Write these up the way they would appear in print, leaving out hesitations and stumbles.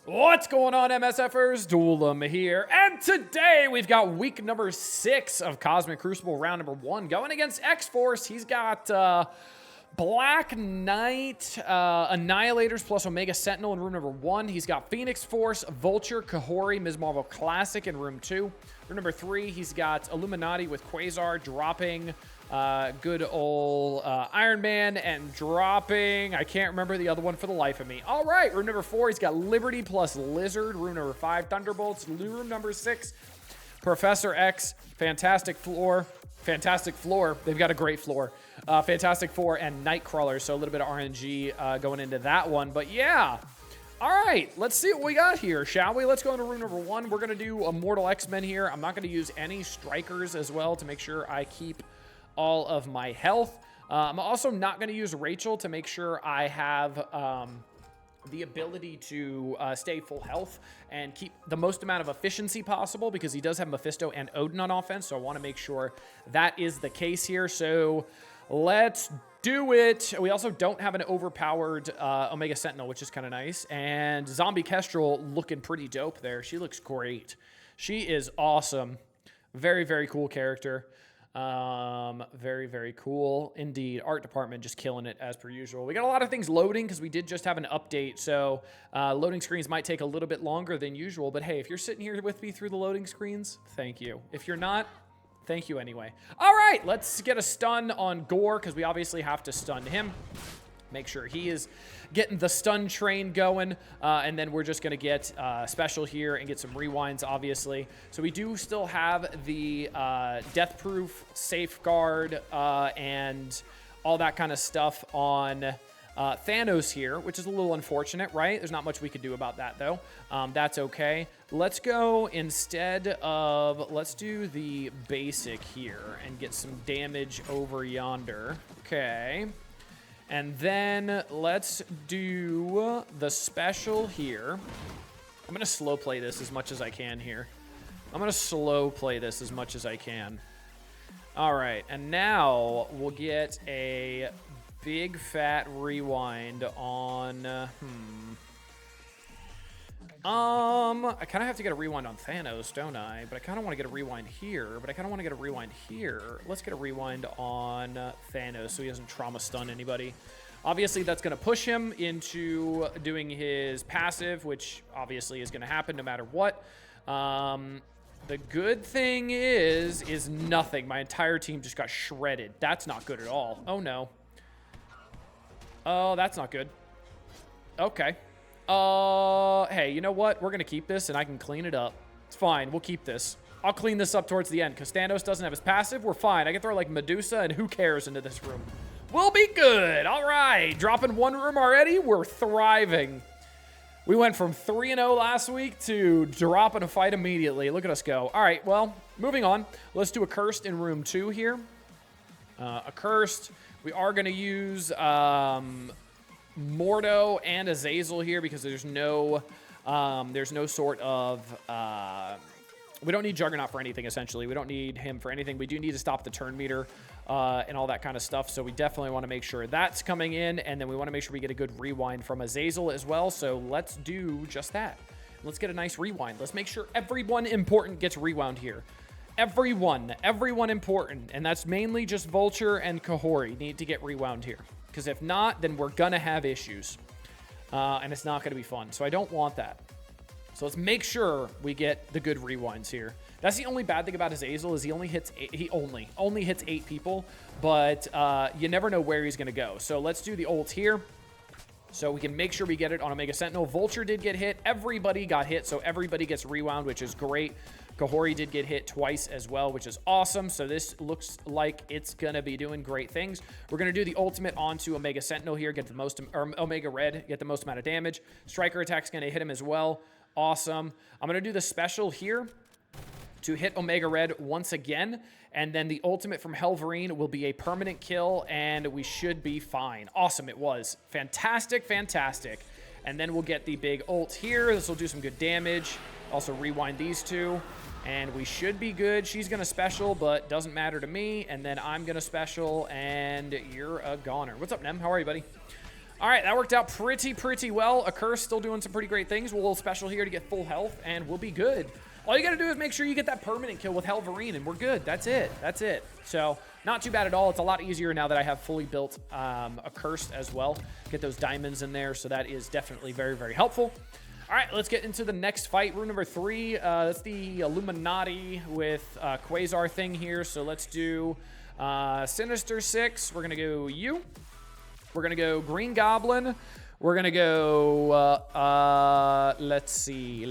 What's going on, MSFers? Duelam here, and today we've got week number 6 of Cosmic Crucible, round number 1, going against X-Force. He's got Black Knight, Annihilators plus Omega Sentinel in room number 1. He's got Phoenix Force, Vulture, Kahori, Ms. Marvel Classic in room 2. Room number 3, he's got Illuminati with Quasar dropping good old Iron Man and dropping, I can't remember the other one for the life of me. All right, room number 4, he's got Liberty plus Lizard. Room number 5, Thunderbolts. Room number 6, Professor X, Fantastic Floor. They've got a great floor. Fantastic Four and Nightcrawler, so a little bit of RNG going into that one. But yeah, all right, let's see what we got here, shall we? Let's go into room number 1. We're going to do Immortal X-Men here. I'm not going to use any Strikers as well to make sure I keep all of my health. I'm also not going to use Rachel to make sure I have the ability to stay full health and keep the most amount of efficiency possible, because he does have Mephisto and Odin on offense, so I want to make sure that is the case here. So let's do it. We also don't have an overpowered Omega Sentinel, which is kind of nice, and Zombie Kestrel looking pretty dope there. She looks great. She is awesome. Very, very cool character. Very, very cool indeed. Art department just killing it as per usual. We got a lot of things loading because we did just have an update, so loading screens might take a little bit longer than usual, but hey, if you're sitting here with me through the loading screens, thank you. If you're not, thank you anyway. All right, let's get a stun on Gore, because we obviously have to stun him. Make sure he is getting the stun train going, and then we're just going to get special here and get some rewinds, obviously. So we do still have the death proof, safeguard, and all that kind of stuff on Thanos here, which is a little unfortunate, right? There's not much we could do about that, though. That's okay. Let's go instead of, let's do the basic here and get some damage over yonder. Okay. And then let's do the special here. I'm going to slow play this as much as I can here. I'm going to slow play this as much as I can. All right, and now we'll get a big fat rewind on... I kind of have to get a rewind on Thanos, don't I? But I kind of want to get a rewind here. Let's get a rewind on Thanos so he doesn't trauma stun anybody. Obviously, that's going to push him into doing his passive, which obviously is going to happen no matter what. The good thing is nothing. My entire team just got shredded. That's not good at all. Oh, no. Oh, that's not good. Okay. Hey, you know what? We're going to keep this, and I can clean it up. It's fine. We'll keep this. I'll clean this up towards the end, because Thanos doesn't have his passive. We're fine. I can throw, like, Medusa, and who cares into this room. We'll be good. All right. Dropping one room already. We're thriving. We went from 3-0 last week to dropping a fight immediately. Look at us go. All right, well, moving on. Let's do a Cursed in room 2 here. A Cursed. We are going to use... Mordo and Azazel here, because there's no sort of we don't need Juggernaut for anything, essentially. We don't need him for anything. We do need to stop the turn meter and all that kind of stuff, so we definitely want to make sure that's coming in, and then we want to make sure we get a good rewind from Azazel as well, so let's do just that. Let's get a nice rewind. Let's make sure everyone important gets rewound here. Everyone important, and that's mainly just Vulture and Kahori need to get rewound here. Because if not, then we're going to have issues. And it's not going to be fun. So I don't want that. So let's make sure we get the good rewinds here. That's the only bad thing about Azazel, is he only hits 8, he only hits 8 people. But you never know where he's going to go. So let's do the ult here. So we can make sure we get it on Omega Sentinel. Vulture did get hit. Everybody got hit. So everybody gets rewound, which is great. Kahori did get hit twice as well, which is awesome. So this looks like it's going to be doing great things. We're going to do the ultimate onto Omega Sentinel here, get the most, or Omega Red, get the most amount of damage. Striker attack's going to hit him as well. Awesome. I'm going to do the special here to hit Omega Red once again. And then the ultimate from Helverine will be a permanent kill, and we should be fine. Awesome, it was. Fantastic, fantastic. And then we'll get the big ult here. This will do some good damage. Also rewind these two. And we should be good. She's going to special, but doesn't matter to me. And then I'm going to special, and you're a goner. What's up, Nem? How are you, buddy? All right, that worked out pretty well. A Curse still doing some pretty great things. We'll special here to get full health, and we'll be good. All you got to do is make sure you get that permanent kill with Helverine, and we're good. That's it. That's it. So not too bad at all. It's a lot easier now that I have fully built a Curse as well. Get those diamonds in there, so that is definitely very helpful. All right, let's get into the next fight. Room number 3. That's the Illuminati with Quasar thing here. So let's do Sinister 6. We're going to go you. We're going to go Green Goblin. We're going to go, let's see.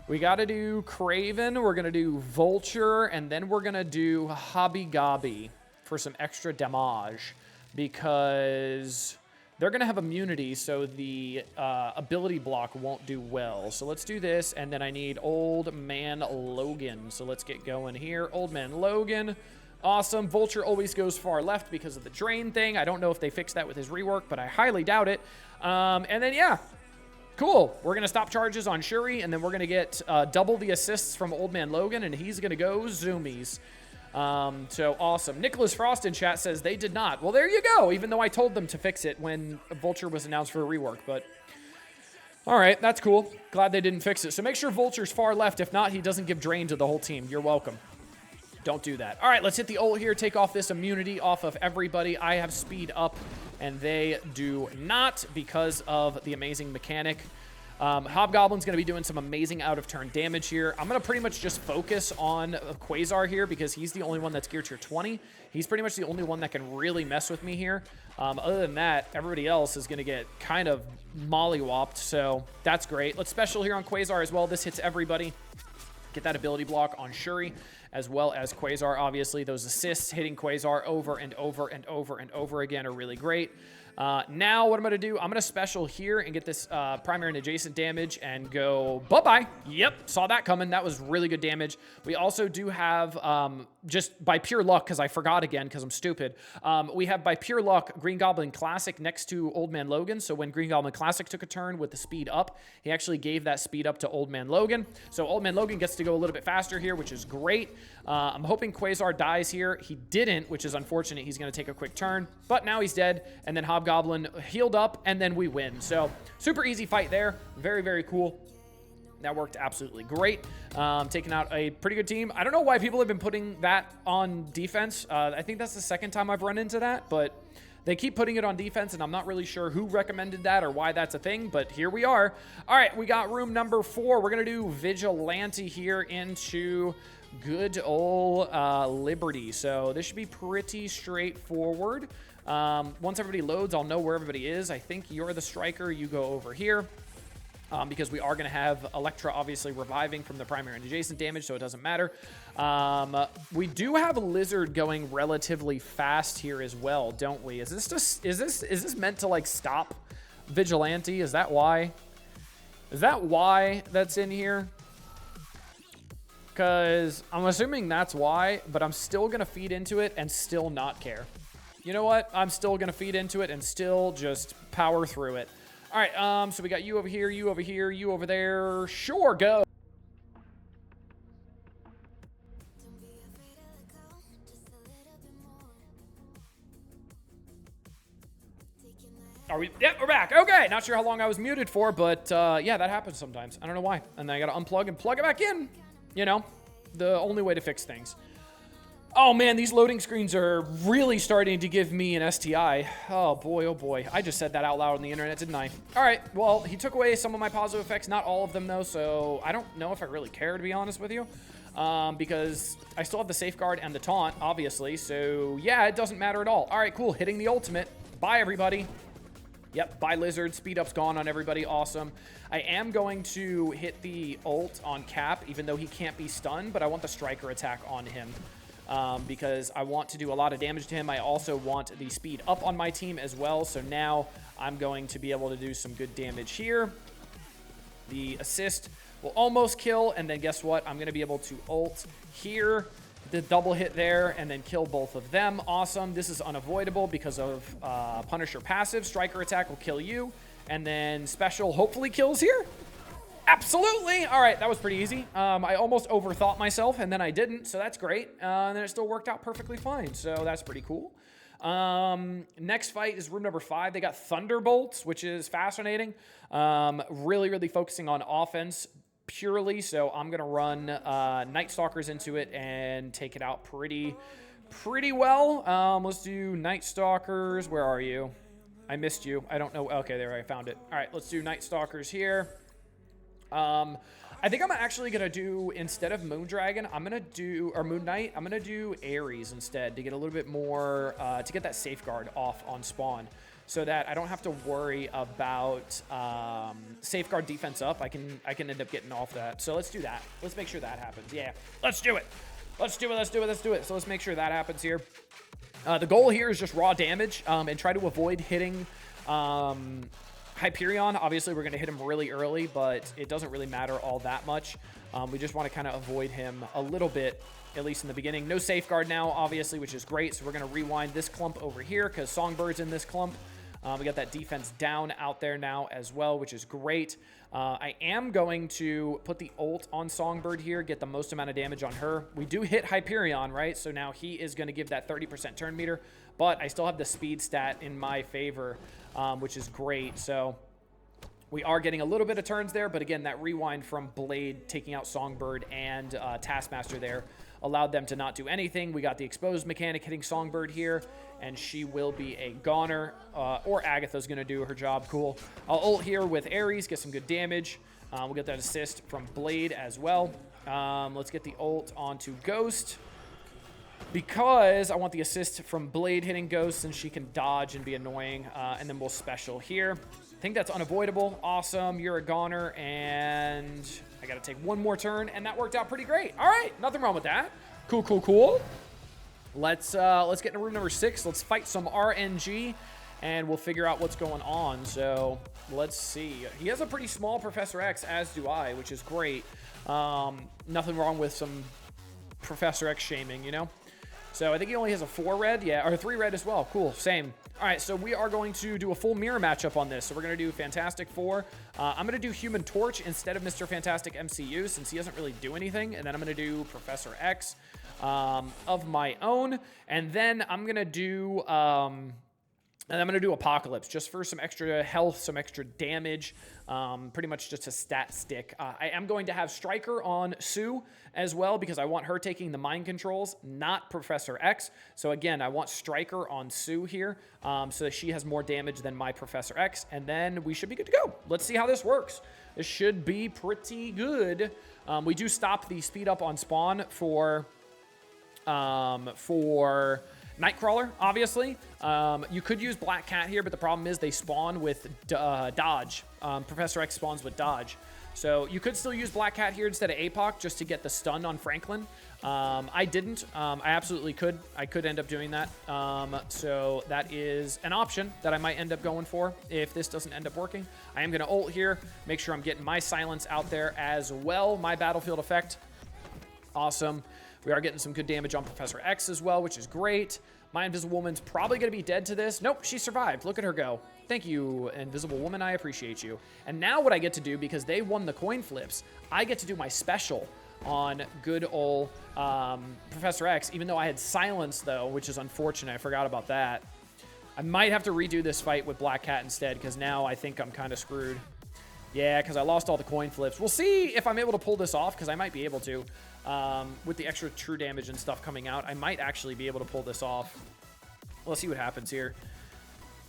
We got to do Craven. We're going to do Vulture. And then we're going to do Hobby Gobby for some extra damage. Because they're going to have immunity, so the ability block won't do well. So let's do this. And then I need Old Man Logan. So let's get going here. Old Man Logan. Awesome. Vulture always goes far left because of the drain thing. I don't know if they fixed that with his rework, but I highly doubt it. And then, yeah. Cool. We're going to stop charges on Shuri, and then we're going to get double the assists from Old Man Logan, and he's going to go zoomies. So awesome. Nicholas Frost in chat says they did not. Well, there you go, even though I told them to fix it when Vulture was announced for a rework. But all right, that's cool. Glad they didn't fix it. So make sure Vulture's far left. If not, he doesn't give drain to the whole team. You're welcome. Don't do that. All right, let's hit the ult here. Take off this immunity off of everybody. I have speed up, and they do not because of the amazing mechanic. Hobgoblin's going to be doing some amazing out-of-turn damage here. I'm going to pretty much just focus on Quasar here because he's the only one that's gear tier 20. He's pretty much the only one that can really mess with me here. Other than that, everybody else is going to get kind of mollywopped, so that's great. Let's special here on Quasar as well. This hits everybody. Get that ability block on Shuri as well as Quasar, obviously. Those assists hitting Quasar over and over again are really great. Now what I'm going to do, I'm going to special here and get this primary and adjacent damage and go bye-bye. Yep, saw that coming. That was really good damage. We also do have, just by pure luck, because I forgot again because I'm stupid, we have by pure luck Green Goblin Classic next to Old Man Logan. So when Green Goblin Classic took a turn with the speed up, he actually gave that speed up to Old Man Logan. So Old Man Logan gets to go a little bit faster here, which is great. I'm hoping Quasar dies here. He didn't, which is unfortunate. He's going to take a quick turn, but now he's dead. And then Hobgoblin healed up, and then we win. So super easy fight there. Very cool. That worked absolutely great. Taking out a pretty good team. I don't know why people have been putting that on defense. I think that's the second time I've run into that, but they keep putting it on defense, and I'm not really sure who recommended that or why that's a thing, but here we are. All right, we got room number 4. We're going to do Vigilante here into good old Liberty. So this should be pretty straightforward. Once everybody loads, I'll know where everybody is. I think you're the striker. You go over here. Because we are going to have Electra obviously reviving from the primary and adjacent damage, so it doesn't matter. We do have a Lizard going relatively fast here as well, don't we? Is this meant to like stop Vigilante? Is that why? Is that why that's in here? Because I'm assuming that's why, but I'm still going to feed into it and still not care. You know what? I'm still going to feed into it and still just power through it. All right, so we got you over here, you over here, you over there. Sure, go. Are we? Yep, we're back. Okay, not sure how long I was muted for, but yeah, that happens sometimes. I don't know why. And then I got to unplug and plug it back in. You know, the only way to fix things. Oh man, these loading screens are really starting to give me an STI. Oh boy. I just said that out loud on the internet, didn't I? All right, well, he took away some of my positive effects, not all of them though, so I don't know if I really care, to be honest with you. Because I still have the safeguard and the taunt, obviously, so yeah, it doesn't matter at all. All right, cool, hitting the ultimate. Bye, everybody. Yep, bye, Lizard. Speed up's gone on everybody. Awesome. I am going to hit the ult on Cap, even though he can't be stunned, but I want the striker attack on him. Because I want to do a lot of damage to him. I also want the speed up on my team as well. So now I'm going to be able to do some good damage here. The assist will almost kill. And then guess what? I'm going to be able to ult here, the double hit there, and then kill both of them. Awesome. This is unavoidable because of Punisher passive. Striker attack will kill you. And then special hopefully kills here. Absolutely. All right, that was pretty easy. I almost overthought myself, and then I didn't, so that's great. And then it still worked out perfectly fine, so that's pretty cool. Next fight is room number 5. They got Thunderbolts, which is fascinating. Really focusing on offense purely. So I'm going to run Night Stalkers into it and take it out pretty well. Let's do Night Stalkers. Where are you? I missed you. I don't know. Okay, there, I found it. All right, let's do Night Stalkers here. I think I'm actually going to do, instead of Moondragon, I'm going to do, or Moon Knight, I'm going to do Ares instead to get a little bit more, to get that safeguard off on spawn so that I don't have to worry about safeguard defense up. I can end up getting off that. So let's do that. Let's make sure that happens. Yeah, let's do it. Let's do it. So let's make sure that happens here. The goal here is just raw damage and try to avoid hitting Hyperion. Obviously, we're going to hit him really early, but it doesn't really matter all that much. We just want to kind of avoid him a little bit, at least in the beginning. No safeguard now, obviously, which is great. So we're going to rewind this clump over here because Songbird's in this clump. We got that defense down out there now as well, which is great. I am going to put the ult on Songbird here, get the most amount of damage on her. We do hit Hyperion, right? So now he is going to give that 30% turn meter, but I still have the speed stat in my favor, which is great. So we are getting a little bit of turns there, but again, that rewind from Blade taking out Songbird and Taskmaster there allowed them to not do anything. We got the exposed mechanic hitting Songbird here, and she will be a goner, or Agatha's going to do her job. Cool. I'll ult here with Ares, get some good damage. We'll get that assist from Blade as well. Let's get the ult onto Ghost, because I want the assist from Blade hitting Ghost, and she can dodge and be annoying, and then we'll special here. I think that's unavoidable. Awesome. You're a goner, and I got to take one more turn, and that worked out pretty great. All right. Nothing wrong with that. Cool. Let's get into room number 6. Let's fight some RNG, and we'll figure out what's going on. So let's see. He has a pretty small Professor X, as do I, which is great. Nothing wrong with some Professor X shaming, you know? So I think he only has a 4 red, yeah, or 3 red as well. Cool, same. All right, so we are going to do a full mirror matchup on this. So we're going to do Fantastic Four. I'm going to do Human Torch instead of Mr. Fantastic MCU, since he doesn't really do anything. And then I'm going to do Professor X of my own. And then I'm going to do... Apocalypse, just for some extra health, some extra damage, pretty much just a stat stick. I am going to have Striker on Sue as well, because I want her taking the mind controls, not Professor X. So again, I want Striker on Sue here, so that she has more damage than my Professor X, and then we should be good to go. Let's see how this works. This should be pretty good. We do stop the speed up on spawn for Nightcrawler, obviously. You could use Black Cat here, but the problem is they spawn with dodge. Professor X spawns with dodge. So you could still use Black Cat here instead of APOC just to get the stun on Franklin. I didn't. I absolutely could. I could end up doing that. So that is an option that I might end up going for if this doesn't end up working. I am going to ult here, make sure I'm getting my silence out there as well. My battlefield effect. Awesome. We are getting some good damage on Professor X as well, which is great. My Invisible Woman's probably going to be dead to this. Nope, she survived. Look at her go. Thank you, Invisible Woman. I appreciate you. And now what I get to do, because they won the coin flips, I get to do my special on good old Professor X, even though I had silence, though, which is unfortunate. I forgot about that. I might have to redo this fight with Black Cat instead, because now I think I'm kind of screwed. Yeah, because I lost all the coin flips. We'll see if I'm able to pull this off, because I might be able to. With the extra true damage and stuff coming out, I might actually be able to pull this off. Let's see what happens here.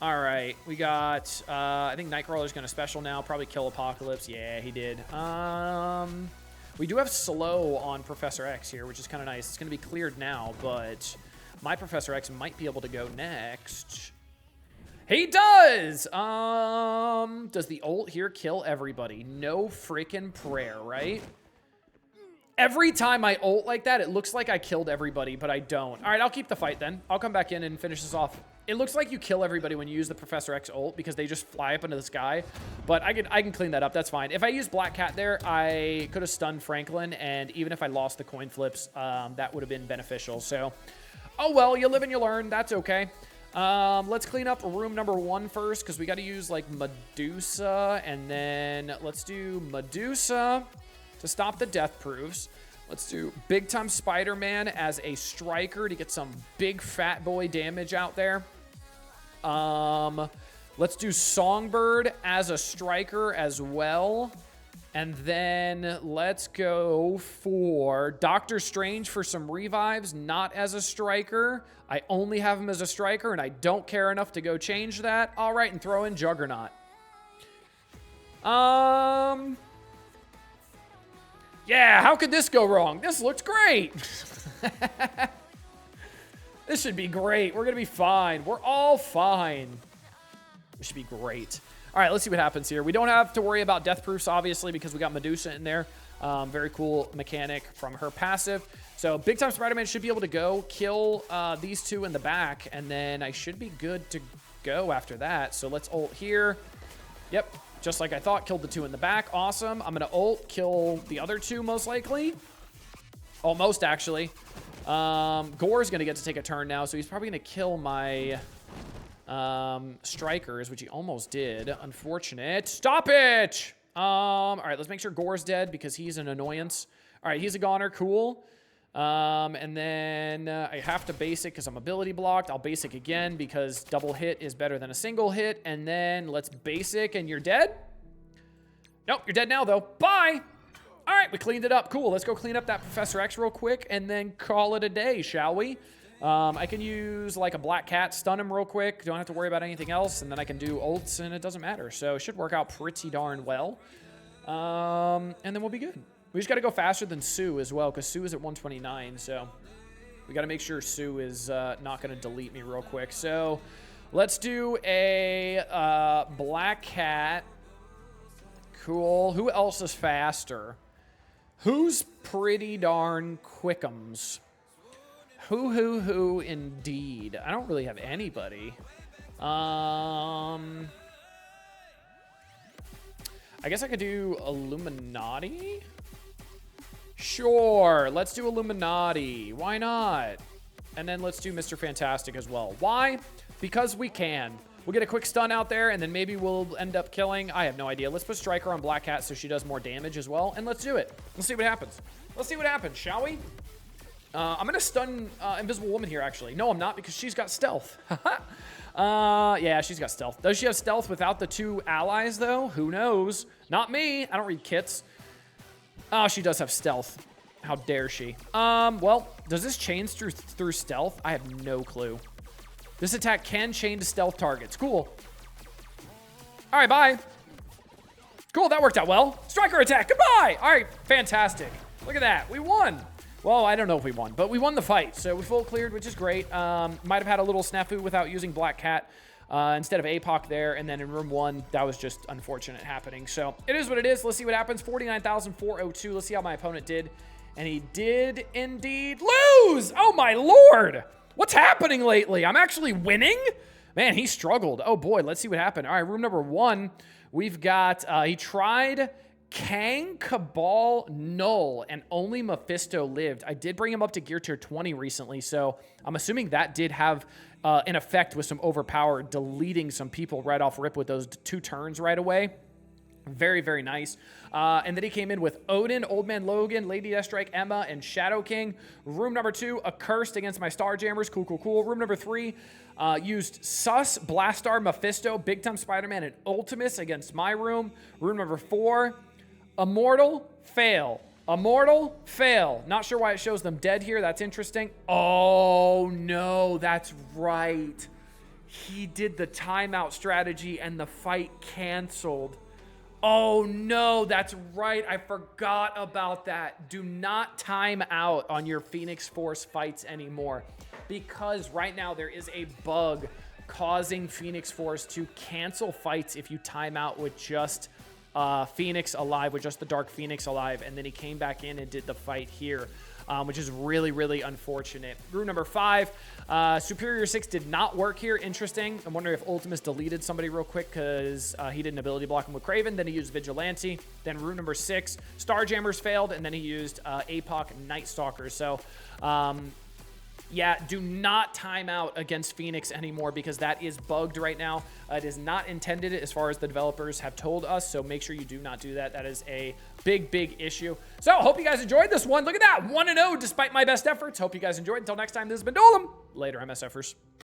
All right, we got, I think Nightcrawler's going to special now, probably kill Apocalypse. Yeah, he did. We do have slow on Professor X here, which is kind of nice. It's going to be cleared now, but my Professor X might be able to go next. He does! Does the ult here kill everybody? No freaking prayer, right? Every time I ult like that, it looks like I killed everybody, but I don't. All right, I'll keep the fight then. I'll come back in and finish this off. It looks like you kill everybody when you use the Professor X ult because they just fly up into the sky, but I can clean that up. That's fine. If I used Black Cat there, I could have stunned Franklin, and even if I lost the coin flips, that would have been beneficial. So, oh well, you live and you learn. That's okay. Let's clean up room number 1 first, because we got to use like Medusa, and then let's do Medusa to stop the death proofs. Let's do Big Time Spider-Man as a striker to get some big fat boy damage out there. Let's do Songbird as a striker as well. And then let's go for Doctor Strange for some revives, not as a striker. I only have him as a striker, and I don't care enough to go change that. All right, and throw in Juggernaut. Yeah, how could this go wrong? This looks great. This should be great. We're going to be fine. We're all fine. This should be great. All right, let's see what happens here. We don't have to worry about death proofs, obviously, because we got Medusa in there. Very cool mechanic from her passive. So Big Time Spider-Man should be able to go kill these two in the back, and then I should be good to go after that. So let's ult here. Yep, just like I thought, killed the two in the back. Awesome. I'm going to ult, kill the other two most likely. Almost, actually. Gore's going to get to take a turn now, so he's probably going to kill my strikers, which he almost did. Unfortunate. Stop it! All right, let's make sure Gore's dead because he's an annoyance. All right, he's a goner. Cool. And then I have to basic because I'm ability blocked. I'll basic again because double hit is better than a single hit. And then let's basic, and you're dead? Nope, you're dead now, though. Bye! All right, we cleaned it up. Cool, let's go clean up that Professor X real quick and then call it a day, shall we? I can use like a Black Cat, stun him real quick. Don't have to worry about anything else. And then I can do ults and it doesn't matter. So it should work out pretty darn well. And then we'll be good. We just got to go faster than Sue as well because Sue is at 129. So we got to make sure Sue is not going to delete me real quick. So let's do a Black Cat. Cool. Who else is faster? Who's pretty darn quickums? Who, indeed. I don't really have anybody. I guess I could do Illuminati? Sure, let's do Illuminati. Why not? And then let's do Mr. Fantastic as well. Why? Because we can. We'll get a quick stun out there, and then maybe we'll end up killing. I have no idea. Let's put Striker on Black Cat so she does more damage as well, and let's do it. Let's see what happens. Let's see what happens, shall we? I'm going to stun Invisible Woman here, actually. No, I'm not, because she's got stealth. Yeah, she's got stealth. Does she have stealth without the two allies, though? Who knows? Not me. I don't read kits. Oh, she does have stealth. How dare she? Well, does this chain through stealth? I have no clue. This attack can chain to stealth targets. Cool. All right, bye. Cool, that worked out well. Striker attack, goodbye. All right, fantastic. Look at that, we won. Well, I don't know if we won, but we won the fight. So we full cleared, which is great. Might have had a little snafu without using Black Cat instead of APOC there. And then in room 1, that was just unfortunate happening. So it is what it is. Let's see what happens. 49,402. Let's see how my opponent did. And he did indeed lose. Oh, my Lord. What's happening lately? I'm actually winning? Man, he struggled. Oh, boy. Let's see what happened. All right, room number 1. We've got, he tried Kang, Cabal, Null, and only Mephisto lived. I did bring him up to gear tier 20 recently, so I'm assuming that did have an effect with some overpower, deleting some people right off rip with those 2 turns right away. Very, very nice. And then he came in with Odin, Old Man Logan, Lady Deathstrike, Emma, and Shadow King. Room number 2, Accursed against my Starjammers. Cool, cool, cool. Room number 3, used Sus, Blastar, Mephisto, Big Time Spider-Man, and Ultimus against my room. Room number 4, Immortal, fail. Immortal, fail. Not sure why it shows them dead here. That's interesting. Oh, no, that's right. He did the timeout strategy and the fight canceled. Oh, no, that's right. I forgot about that. Do not time out on your Phoenix Force fights anymore because right now there is a bug causing Phoenix Force to cancel fights if you time out with just Phoenix alive, with just the Dark Phoenix alive, and then he came back in and did the fight here, which is really, really unfortunate. Room number 5, Superior 6 did not work here. Interesting. I'm wondering if Ultimus deleted somebody real quick because he didn't ability block him with Kraven. Then he used Vigilante. Then room number 6, Starjammers failed, and then he used APOC Night Stalkers. So Yeah, do not time out against Phoenix anymore because that is bugged right now. It is not intended as far as the developers have told us, so make sure you do not do that. That is a big issue. So, hope you guys enjoyed this one. Look at that, 1-0 despite my best efforts. Hope you guys enjoyed. Until next time, this has been Dolem. Later, MSFers.